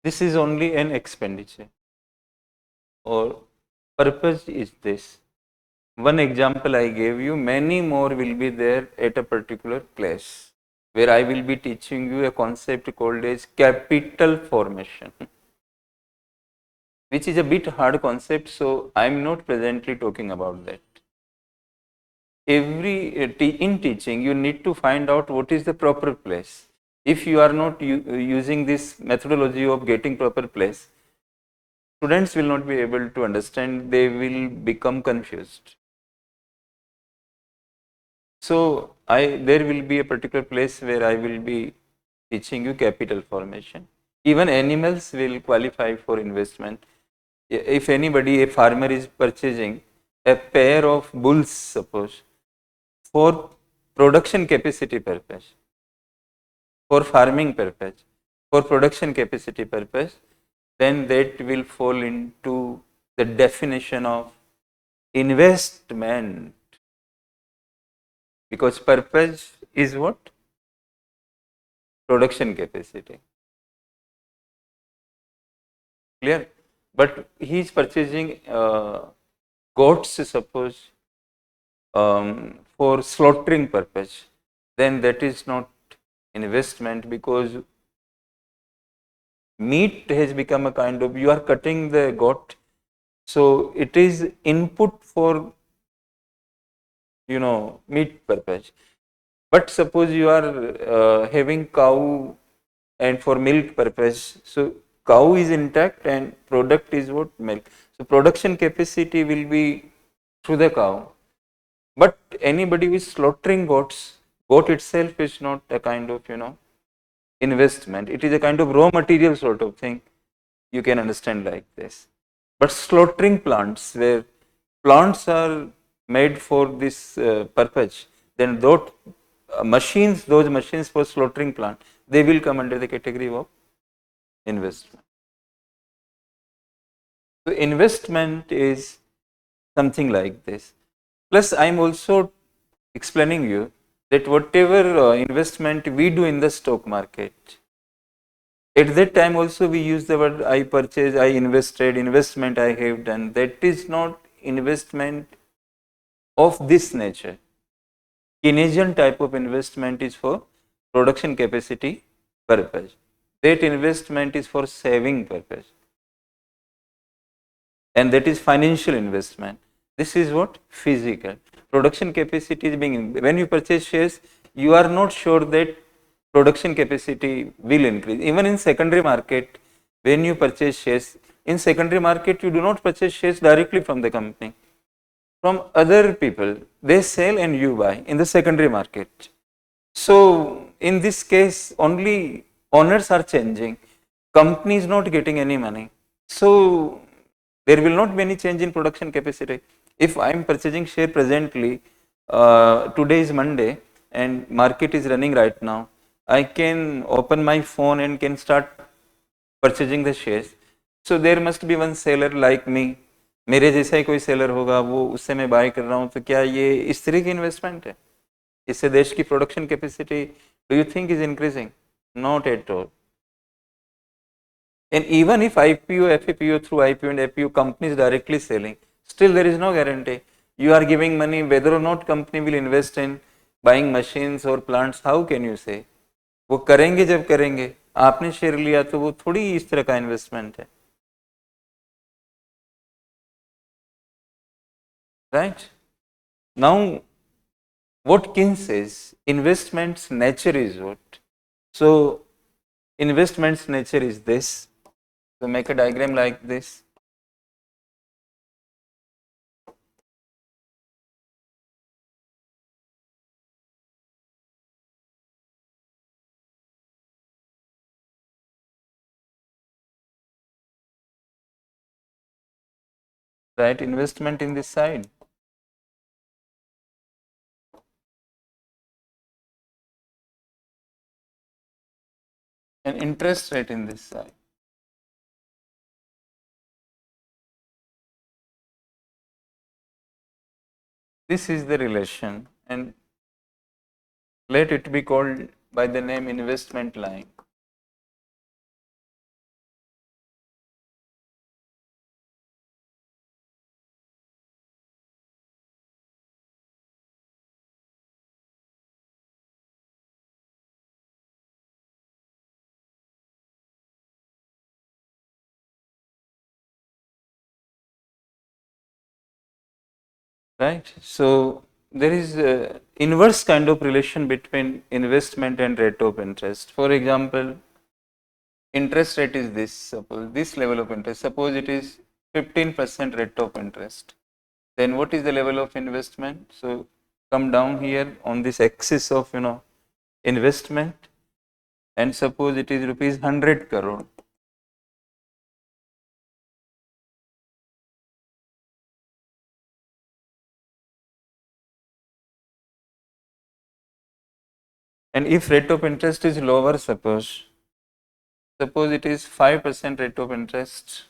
This is only an expenditure, or purpose is this. One example I gave you, many more will be there at a particular place where I will be teaching you a concept called as capital formation, which is a bit hard concept, so I am not presently talking about that. In teaching, you need to find out what is the proper place. If you are not using this methodology of getting proper place, students will not be able to understand, they will become confused. So there will be a particular place where I will be teaching you capital formation. Even animals will qualify for investment. If anybody, a farmer is purchasing a pair of bulls, suppose, for production capacity purpose, for farming purpose, for production capacity purpose, then that will fall into the definition of investment, because purpose is what? Production capacity. Clear? But he is purchasing goats, suppose, for slaughtering purpose, then that is not investment, because meat has become a kind of, you are cutting the goat, so it is input for meat purpose. But suppose you are having cow and for milk purpose, so cow is intact and product is what? Milk. So production capacity will be through the cow. But anybody who is slaughtering goats, goat itself is not a kind of investment. It is a kind of raw material sort of thing. You can understand like this. But slaughtering plants, where plants are made for this purpose, then those machines for slaughtering plant, they will come under the category of investment. So investment is something like this. Plus, I am also explaining you that whatever investment we do in the stock market, at that time also we use the word I purchased, I invested, investment I have done. That is not investment of this nature. Keynesian type of investment is for production capacity purpose. That investment is for saving purpose. And that is financial investment. This is what? Physical. Production capacity is being, when you purchase shares, you are not sure that production capacity will increase. Even in secondary market, when you purchase shares, in secondary market, you do not purchase shares directly from the company. From other people, they sell and you buy in the secondary market. So in this case, only owners are changing. Company is not getting any money. So there will not be any change in production capacity. If I am purchasing share presently, today is Monday and market is running right now, I can open my phone and can start purchasing the shares. So there must be one seller like me. मेरे जैसा ही कोई seller होगा, वो उससे मैं bye कर रहा हूँ, तो क्या ये इस तरह की इन्वेस्टमेंट है? इससे देश की production capacity do you think is increasing? Not at all. And even if IPO, FPO, through IPO and FPO companies directly selling, still there is no guarantee. You are giving money, whether or not company will invest in buying machines or plants, how can you say? वो करेंगे जब करेंगे. आपने share लिया तो वो थोड़ी इस तरह का इन्वेस्टमेंट है, right? Now what Kin says, investment's nature is what? So investment's nature is this. So make a diagram like this. Right, investment in this side. And interest rate in this side. This is the relation, and let it be called by the name investment line. right? So there is a inverse kind of relation between investment and rate of interest. For example, interest rate is this, suppose this level of interest, suppose it is 15% rate of interest. Then what is the level of investment? So come down here on this axis of investment, and suppose it is rupees 100 crore. And if rate of interest is lower, suppose it is 5% rate of interest.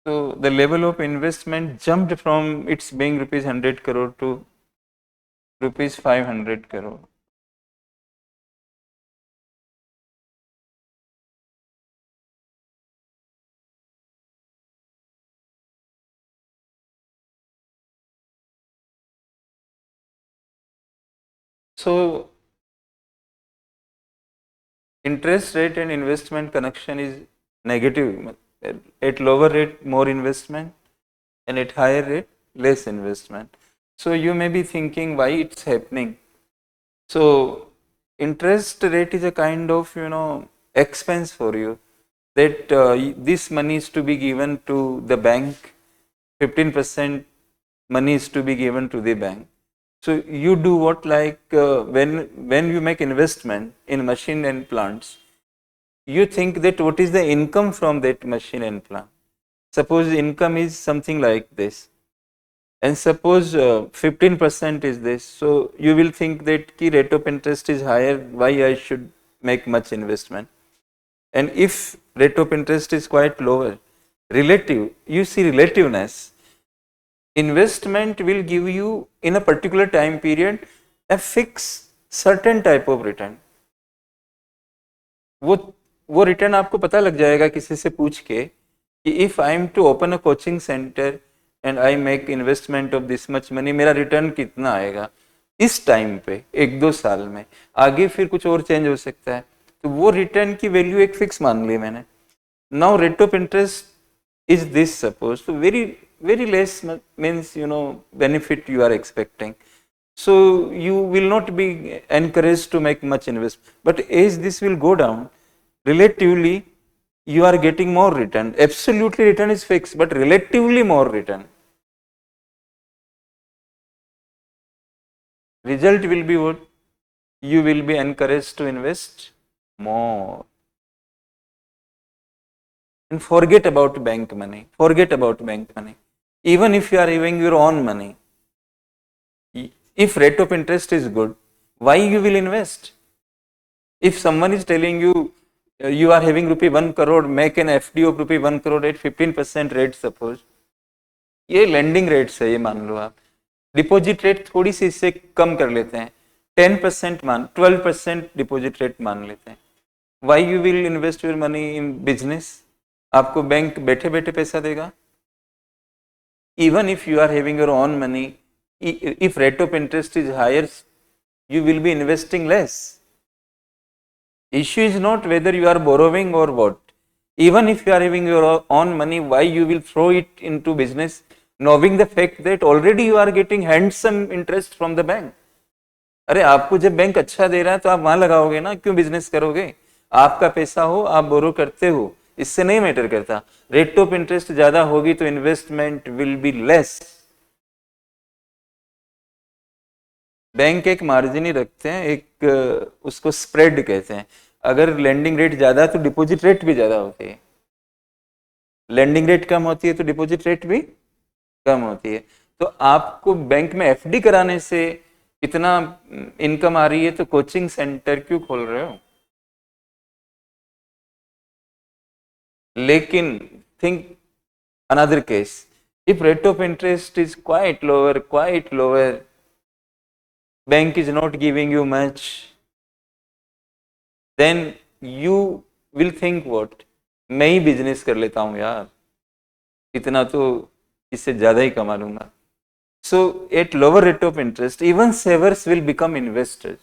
So the level of investment jumped from its being rupees 100 crore to rupees 500 crore. So interest rate and investment connection is negative. At lower rate, more investment, and at higher rate, less investment. So you may be thinking why it's happening. So interest rate is a kind of expense for you, that this money is to be given to the bank, 15% money is to be given to the bank. So you do what, like when you make investment in machine and plants, you think that what is the income from that machine and plant. Suppose the income is something like this, and suppose 15% is this. So you will think that key rate of interest is higher, why I should make much investment. And if rate of interest is quite lower, relative, you see relativeness, investment will give you in a particular time period a fixed certain type of return. वो return आपको पता लग जाएगा किसी से पूछ के कि if I am to open a coaching centre and I make investment of this much money, मेरा रिटर्न कितना आएगा इस टाइम पे, 1-2 साल में, आगे फिर कुछ और चेंज हो सकता है, तो वो रिटर्न की वैल्यू एक फिक्स मान ली मैंने. Now rate of interest is this, suppose, so very less means benefit you are expecting, so you will not be encouraged to make much investment. But as this will go down, relatively you are getting more return. Absolutely return is fixed, but relatively more return. Result will be what? You will be encouraged to invest more. And forget about bank money. Forget about bank money. Even if you are having your own money, if rate of interest is good, why you will invest? If someone is telling you you are having rupee 1 crore, make an FD of rupee 1 crore at 15% rate, suppose, ये lending rates है, ये मान लो आप. Deposit rate थोड़ी सी इससे कम कर लेते हैं, 10% मान 12% डिपॉजिट रेट मान लेते हैं. Why you will invest your money in business? आपको बैंक बैठे बैठे पैसा देगा. Even if you are having your own money, if rate of interest is higher, you will be investing less. Issue is not whether you are borrowing or what. Even if you are having your own money, why you will throw it into business, knowing the fact that already you are getting handsome interest from the bank. अरे आपको जब bank अच्छा दे रहा है तो आप वहां लगाओगे ना, क्यों बिजनेस करोगे? आपका पैसा हो, आप बोरो करते हो, इससे नहीं मैटर करता. रेट ऑफ इंटरेस्ट ज्यादा होगी तो investment will be less. Bank एक मार्जिन ही रखते हैं, एक उसको स्प्रेड कहते हैं. अगर लेंडिंग रेट ज्यादा है तो डिपॉजिट रेट भी ज्यादा होती है. लेंडिंग रेट कम होती है तो डिपॉजिट रेट भी कम होती है. तो आपको बैंक में एफडी कराने से इतना इनकम आ रही है तो कोचिंग सेंटर क्यों खोल रहे हो? लेकिन think another case, if rate of interest is quite lower, bank is not giving you much, then you will think what, मैं ही बिजनेस कर लेता हूं यार, इतना तो इससे ज्यादा ही कमा लूंगा. So at lower rate of interest, even savers will become investors.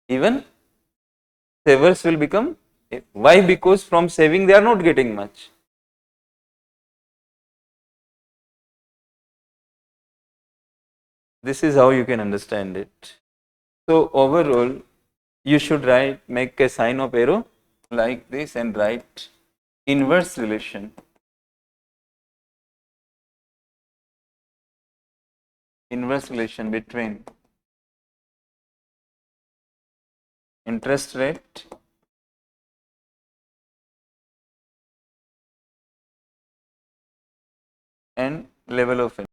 Even savers will become, why? Because from saving they are not getting much. This is how you can understand it. So overall, you should make a sign of arrow like this and write inverse relation. Inverse relation between interest rate and level of